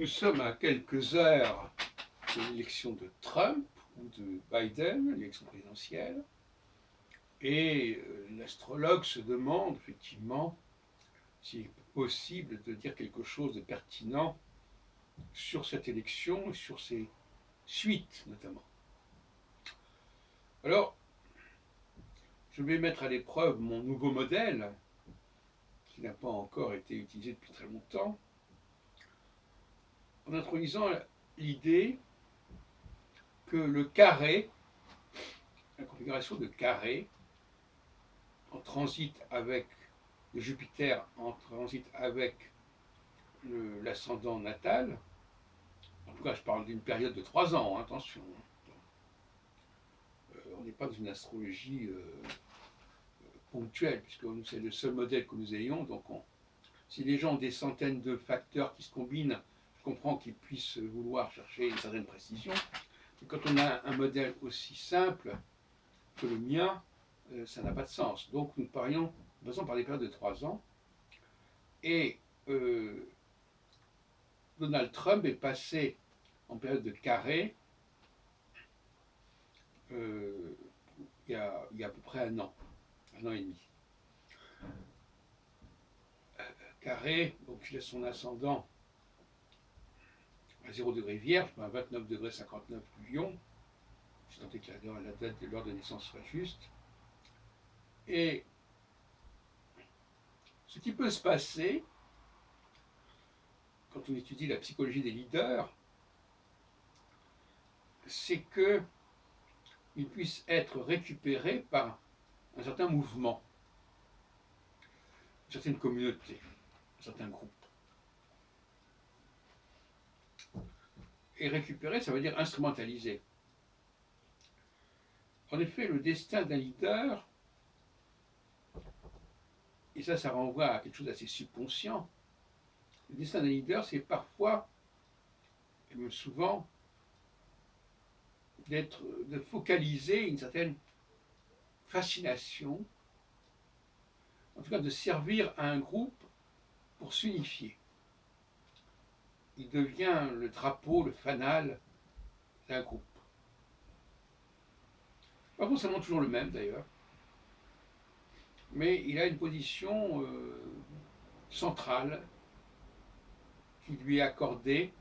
Nous sommes à quelques heures de l'élection de Trump ou de Biden, l'élection présidentielle, et l'astrologue se demande effectivement s'il est possible de dire quelque chose de pertinent sur cette élection et sur ses suites notamment. Alors, je vais mettre à l'épreuve mon nouveau modèle, qui n'a pas encore été utilisé depuis très longtemps, en introduisant l'idée que le carré, la configuration de carré, en transit avec le Jupiter, en transit avec l'ascendant natal, en tout cas je parle d'une période de 3 ans, hein, attention, on n'est pas dans une astrologie ponctuelle, puisque c'est le seul modèle que nous ayons, donc si les gens ont des centaines de facteurs qui se combinent, je comprends qu'ils puissent vouloir chercher une certaine précision, mais quand on a un modèle aussi simple que le mien, ça n'a pas de sens. Donc nous passons par des périodes de 3 ans, et Donald Trump est passé en période de carré il y a à peu près un an et demi. Carré, donc il a son ascendant à 0 degré vierge, à 29 degrés 59 du lion, je tentais que la date de l'heure de naissance soit juste. Et ce qui peut se passer quand on étudie la psychologie des leaders, c'est qu'ils puissent être récupérés par un certain mouvement, une certaine communauté, un certain groupe. Et récupérer, ça veut dire instrumentaliser. En effet, le destin d'un leader, et ça renvoie à quelque chose d'assez subconscient, le destin d'un leader, c'est parfois, et même souvent, de focaliser une certaine fascination, en tout cas de servir à un groupe pour s'unifier. Il devient le drapeau, le fanal d'un groupe. Pas forcément toujours le même d'ailleurs, mais il a une position centrale qui lui est accordée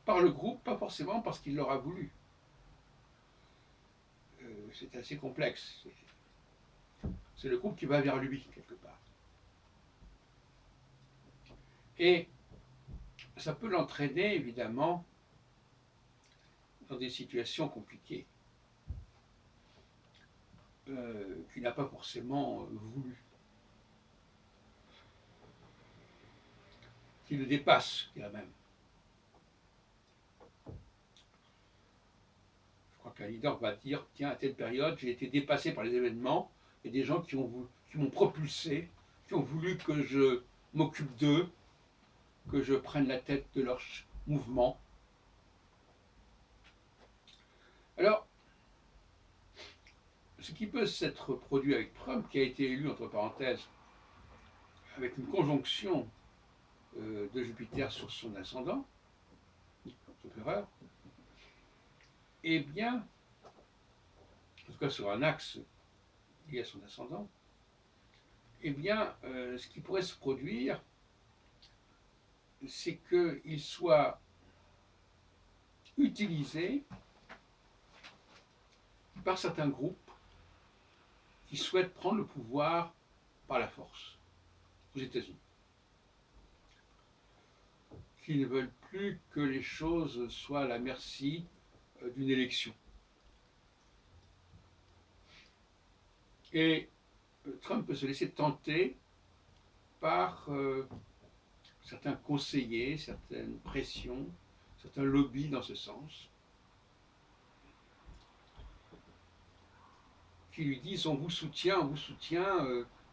par le groupe, pas forcément parce qu'il l'aura voulu. C'est assez complexe. C'est le groupe qui va vers lui, quelque part. Et ça peut l'entraîner, évidemment, dans des situations compliquées, qu'il n'a pas forcément voulu, qui le dépassent, je dirais même. Je crois qu'un leader va dire, tiens, à telle période, j'ai été dépassé par les événements, et des gens qui m'ont propulsé, qui ont voulu que je m'occupe d'eux, que je prenne la tête de leur mouvement. Alors, ce qui peut s'être produit avec Trump, qui a été élu, entre parenthèses, avec une conjonction de Jupiter sur son ascendant, sauf erreur, eh bien, en tout cas sur un axe lié à son ascendant, eh bien, ce qui pourrait se produire, c'est qu'il soit utilisé par certains groupes qui souhaitent prendre le pouvoir par la force aux États-Unis, qui ne veulent plus que les choses soient à la merci d'une élection. Et Trump peut se laisser tenter par certains conseillers, certaines pressions, certains lobbies dans ce sens, qui lui disent on vous soutient,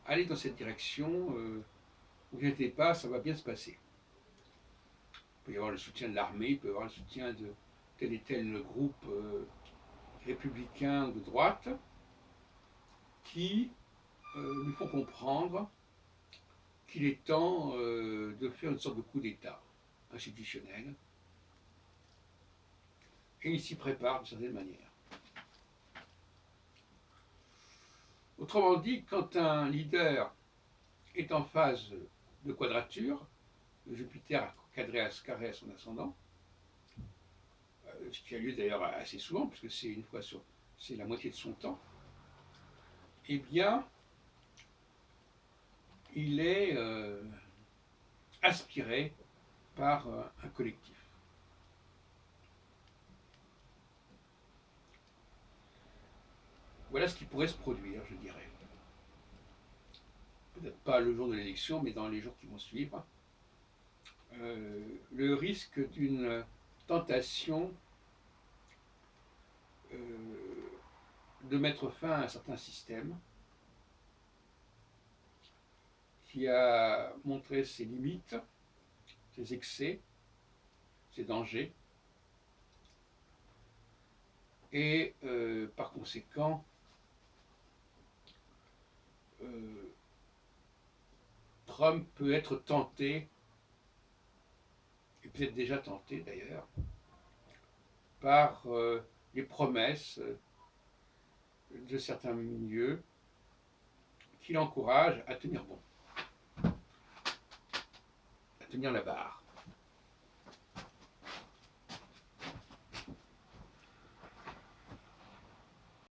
allez dans cette direction, ne vous inquiétez pas, ça va bien se passer. Il peut y avoir le soutien de l'armée, il peut y avoir le soutien de tel et tel groupe républicain de droite, qui lui font comprendre qu'il est temps de faire une sorte de coup d'État institutionnel. Et il s'y prépare d'une certaine manière. Autrement dit, quand un leader est en phase de quadrature, Jupiter carré à son ascendant, ce qui a lieu d'ailleurs assez souvent, puisque c'est une fois sur, c'est la moitié de son temps, eh bien, il est aspiré par un collectif. Voilà ce qui pourrait se produire, je dirais. Peut-être pas le jour de l'élection, mais dans les jours qui vont suivre. Le risque d'une tentation de mettre fin à un certain système qui a montré ses limites, ses excès, ses dangers, et par conséquent, Trump peut être tenté, et peut-être déjà tenté d'ailleurs, par les promesses de certains milieux qui l'encouragent à tenir bon, à tenir la barre.